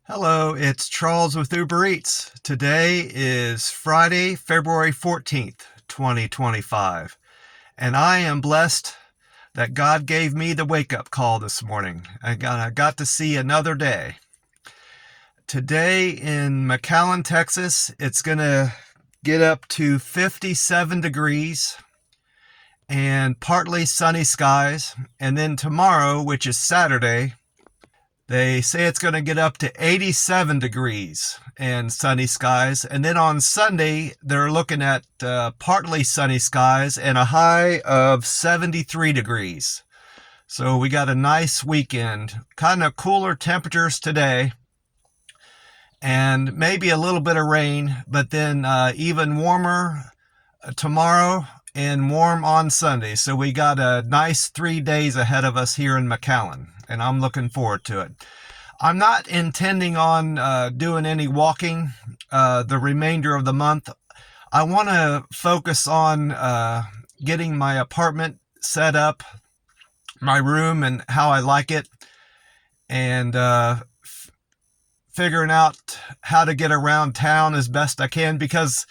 Hello, it's Charles with Uber Eats. Today is Friday, February 14th, 2025, and I am blessed that God gave me the wake-up call this morning. I got to see another day. Today in McAllen, Texas, it's going to get up to 57 degrees and partly sunny skies, and then tomorrow, which is Saturday, they say it's going to get up to 87 degrees and sunny skies. And then on Sunday, they're looking at partly sunny skies and a high of 73 degrees. So we got a nice weekend. Kind of cooler temperatures today and maybe a little bit of rain, but then even warmer tomorrow and warm on Sunday. So we got a nice 3 days ahead of us here in McAllen, and I'm looking forward to it. I'm not intending on doing any walking the remainder of the month. I want to focus on getting my apartment set up, my room and how I like it, and figuring out how to get around town as best I can, because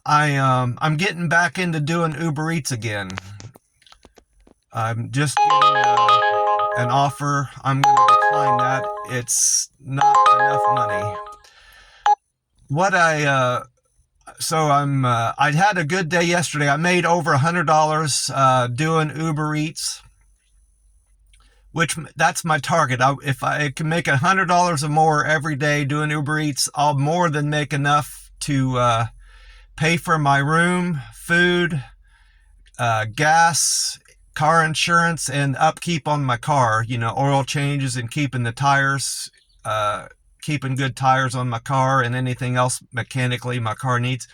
I'm getting back into doing Uber Eats again. I'm just getting an offer. I'm going to decline that. It's not enough money. I had a good day yesterday. I made over $100 doing Uber Eats, which that's my target. If I can make $100 or more every day doing Uber Eats, I'll more than make enough to pay for my room, food, gas, car insurance, and upkeep on my car, oil changes and keeping the tires, keeping good tires on my car and anything else mechanically my car needs.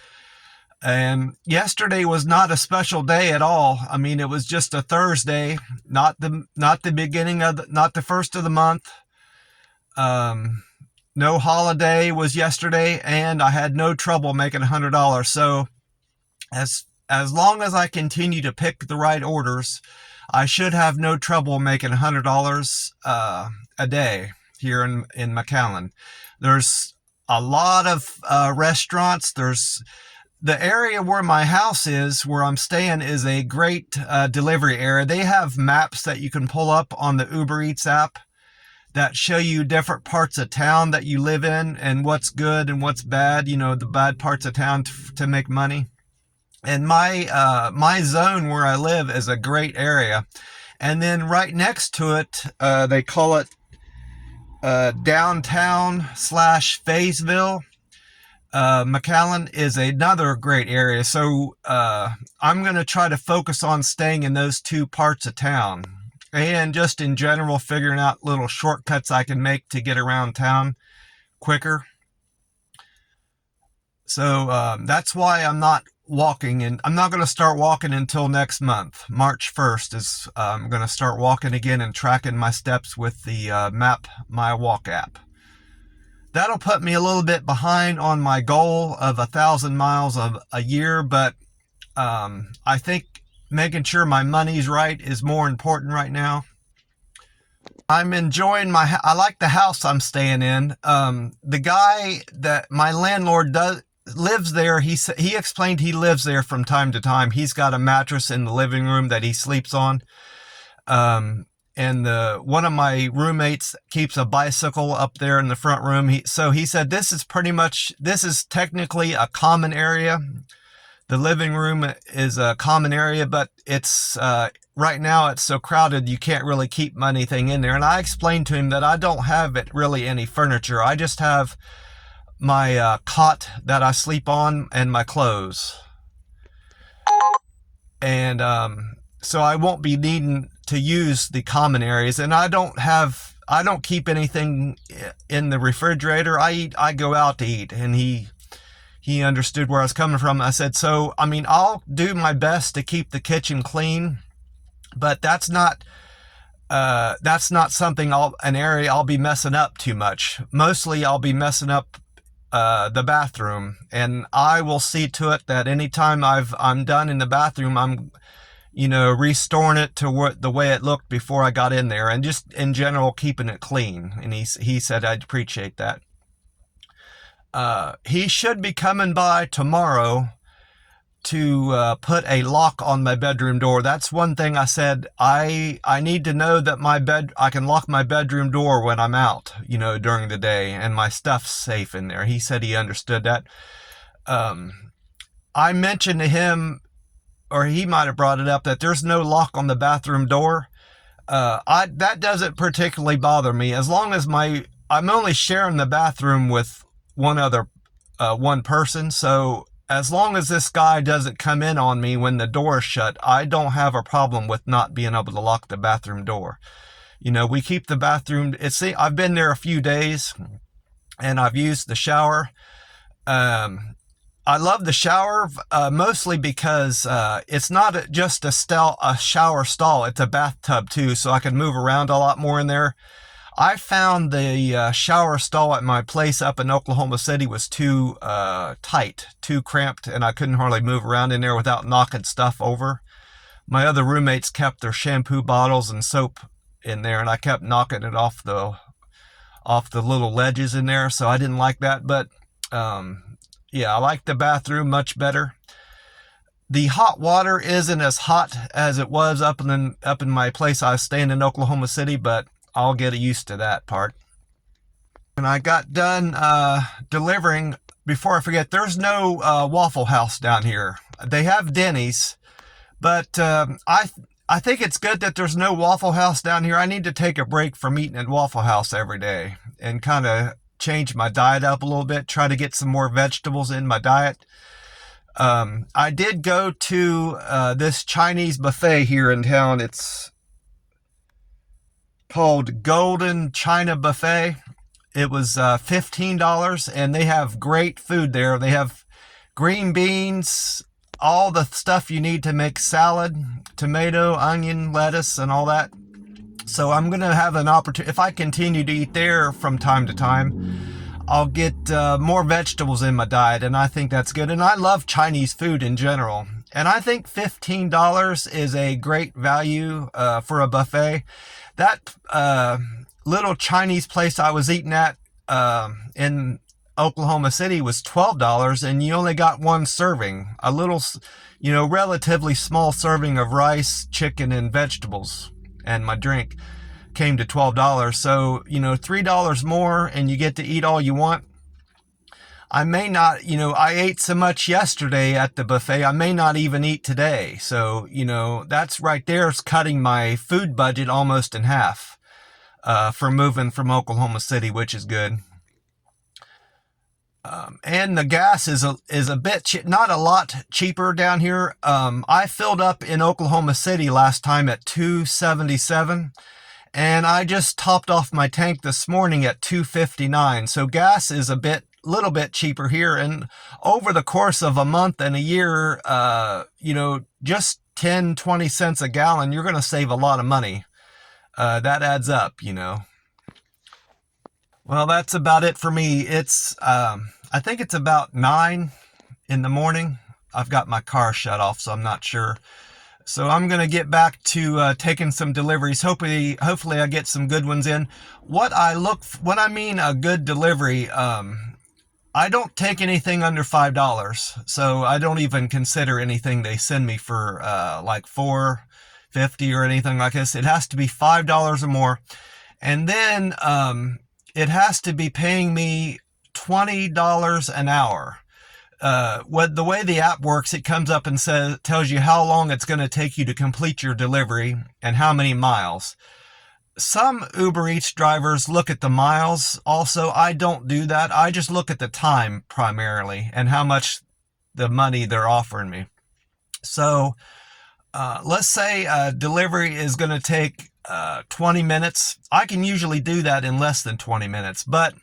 And yesterday was not a special day at all. I mean, it was just a Thursday, not the beginning of not the first of the month. No holiday was yesterday, and I had no trouble making $100. So as long as I continue to pick the right orders, I should have no trouble making $100 a day here in McAllen. There's a lot of restaurants. There's the area where my house is, where I'm staying, is a great delivery area. They have maps that you can pull up on the Uber Eats app that show you different parts of town that you live in and what's good and what's bad, the bad parts of town to make money. And my zone where I live is a great area. And then right next to it, they call it downtown/Fayetteville. McAllen is another great area. So I'm going to try to focus on staying in those two parts of town. And just in general, figuring out little shortcuts I can make to get around town quicker. So that's why I'm not walking, and I'm not going to start walking until next month. March 1st is I'm going to start walking again and tracking my steps with the Map My Walk app. That'll put me a little bit behind on my goal of 1,000 miles of a year, but I think making sure my money's right is more important right now. I'm enjoying I like the house I'm staying in. The guy that my landlord lives there, he explained he lives there from time to time. He's got a mattress in the living room that he sleeps on. And one of my roommates keeps a bicycle up there in the front room. So he said this is technically a common area. The living room is a common area, but it's right now it's so crowded you can't really keep anything in there. And I explained to him that I don't have really any furniture. I just have my cot that I sleep on and my clothes. And so I won't be needing to use the common areas. And I don't keep anything in the refrigerator. I go out to eat, and he understood where I was coming from. I said, so, I mean, I'll do my best to keep the kitchen clean, but that's not something an area I'll be messing up too much. Mostly I'll be messing up the bathroom, and I will see to it that anytime I'm done in the bathroom, I'm restoring it to the way it looked before I got in there, and just in general keeping it clean. And he said I'd appreciate that. He should be coming by tomorrow to put a lock on my bedroom door. That's one thing I said. I need to know that I can lock my bedroom door when I'm out, during the day, and my stuff's safe in there. He said he understood that. I mentioned to him, or he might have brought it up, that there's no lock on the bathroom door. That doesn't particularly bother me as long as I'm only sharing the bathroom with one person. So as long as this guy doesn't come in on me when the door is shut, I don't have a problem with not being able to lock the bathroom door. We keep the bathroom. I've been there a few days, and I've used the shower. I love the shower mostly because it's not just a shower stall. It's a bathtub too, so I can move around a lot more in there. I found the shower stall at my place up in Oklahoma City was too tight, too cramped, and I couldn't hardly move around in there without knocking stuff over. My other roommates kept their shampoo bottles and soap in there, and I kept knocking it off the little ledges in there, so I didn't like that. But yeah, I like the bathroom much better. The hot water isn't as hot as it was up in my place I was staying in Oklahoma City, but I'll get used to that part. And I got done delivering. Before I forget, there's no Waffle House down here. They have Denny's, but I think it's good that there's no Waffle House down here. I need to take a break from eating at Waffle House every day and kind of change my diet up a little bit, try to get some more vegetables in my diet. I did go to this Chinese buffet here in town. It's called Golden China Buffet. It was $15, and they have great food there. They have green beans, all the stuff you need to make salad, tomato, onion, lettuce, and all that. So I'm going to have an opportunity. If I continue to eat there from time to time, I'll get more vegetables in my diet, and I think that's good. And I love Chinese food in general. And I think $15 is a great value for a buffet. That little Chinese place I was eating at in Oklahoma City was $12, and you only got one serving. A little, relatively small serving of rice, chicken, and vegetables. And my drink came to $12. So, $3 more, and you get to eat all you want. I may not, I ate so much yesterday at the buffet, I may not even eat today. So, that's right there is cutting my food budget almost in half for moving from Oklahoma City, which is good. And the gas is a bit, not a lot cheaper down here. I filled up in Oklahoma City last time at $2.77. And I just topped off my tank this morning at $2.59. So gas is little bit cheaper here, and over the course of a month and a year, just 10-20 cents a gallon, you're going to save a lot of money. That adds up. Well, that's about it for me. It's I think it's about 9 in the morning. I've got my car shut off, so I'm not sure. So I'm going to get back to taking some deliveries. Hopefully I get some good ones in. When I mean a good delivery, I don't take anything under $5. So I don't even consider anything they send me for like $4.50 or anything like this. It has to be $5 or more. And then it has to be paying me $20 an hour. The way the app works, it comes up and tells you how long it's going to take you to complete your delivery and how many miles. Some Uber Eats drivers look at the miles also. I don't do that. I just look at the time primarily and how much the money they're offering me. So let's say a delivery is going to take 20 minutes. I can usually do that in less than 20 minutes, but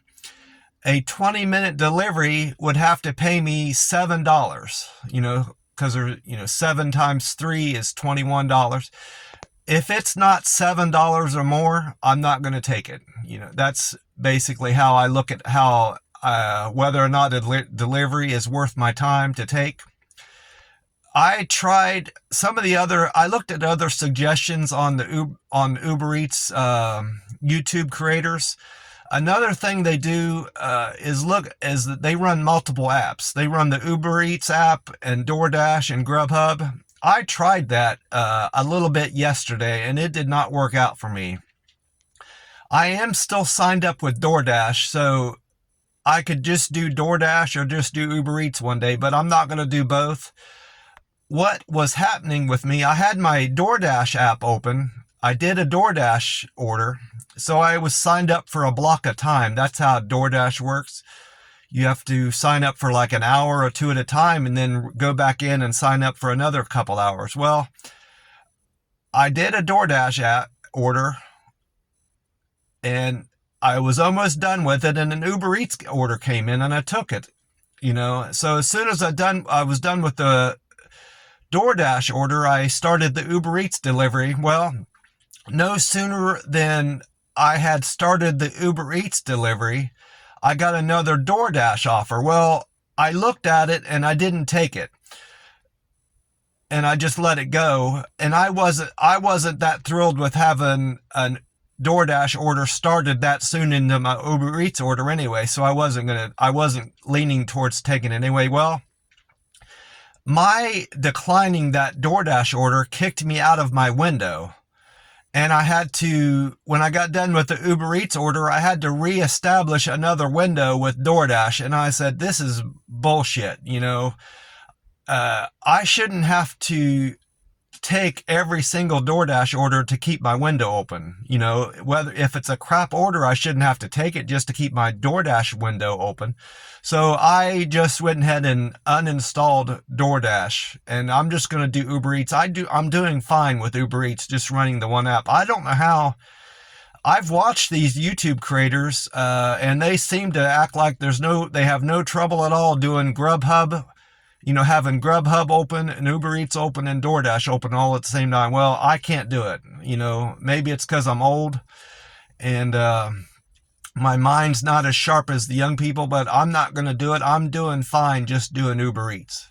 a 20-minute delivery would have to pay me $7, because 7 times 3 is $21. If it's not $7 or more, I'm not going to take it. That's basically how I look at how whether or not a delivery is worth my time to take. I looked at other suggestions on Uber Eats YouTube creators. Another thing they do is that they run multiple apps. They run the Uber Eats app and DoorDash and Grubhub. I tried that a little bit yesterday, and it did not work out for me. I am still signed up with DoorDash, so I could just do DoorDash or just do Uber Eats one day, but I'm not going to do both. What was happening with me, I had my DoorDash app open. I did a DoorDash order, so I was signed up for a block of time. That's how DoorDash works. You have to sign up for like an hour or two at a time and then go back in and sign up for another couple hours. Well, I did a DoorDash app order and I was almost done with it, and an Uber Eats order came in and I took it. So as soon as I was done with the DoorDash order, I started the Uber Eats delivery. Well, no sooner than I had started the Uber Eats delivery, I got another DoorDash offer. Well, I looked at it and I didn't take it. And I just let it go. And I wasn't that thrilled with having an DoorDash order started that soon into my Uber Eats order anyway. So I wasn't leaning towards taking it anyway. Well, my declining that DoorDash order kicked me out of my window. And I had to, when I got done with the Uber Eats order, I had to reestablish another window with DoorDash. And I said, this is bullshit. I shouldn't have to take every single DoorDash order to keep my window open. If it's a crap order, I shouldn't have to take it just to keep my DoorDash window open. So I just went ahead and uninstalled DoorDash, and I'm just going to do Uber Eats. I'm doing fine with Uber Eats, just running the one app. I don't know how. I've watched these YouTube creators, and they seem to act like they have no trouble at all doing Grubhub, having Grubhub open and Uber Eats open and DoorDash open all at the same time. Well, I can't do it. Maybe it's because I'm old and my mind's not as sharp as the young people, but I'm not going to do it. I'm doing fine just doing Uber Eats.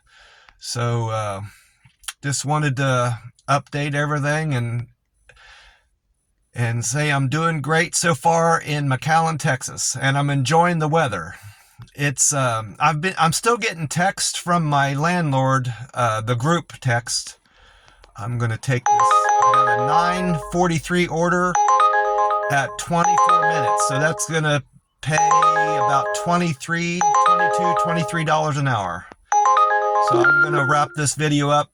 So just wanted to update everything and say I'm doing great so far in McAllen, Texas, and I'm enjoying the weather. It's I'm still getting text from my landlord, the group text. I'm gonna take this. I got a 9:43 order at 24 minutes, so that's gonna pay about $23 an hour. So I'm gonna wrap this video up.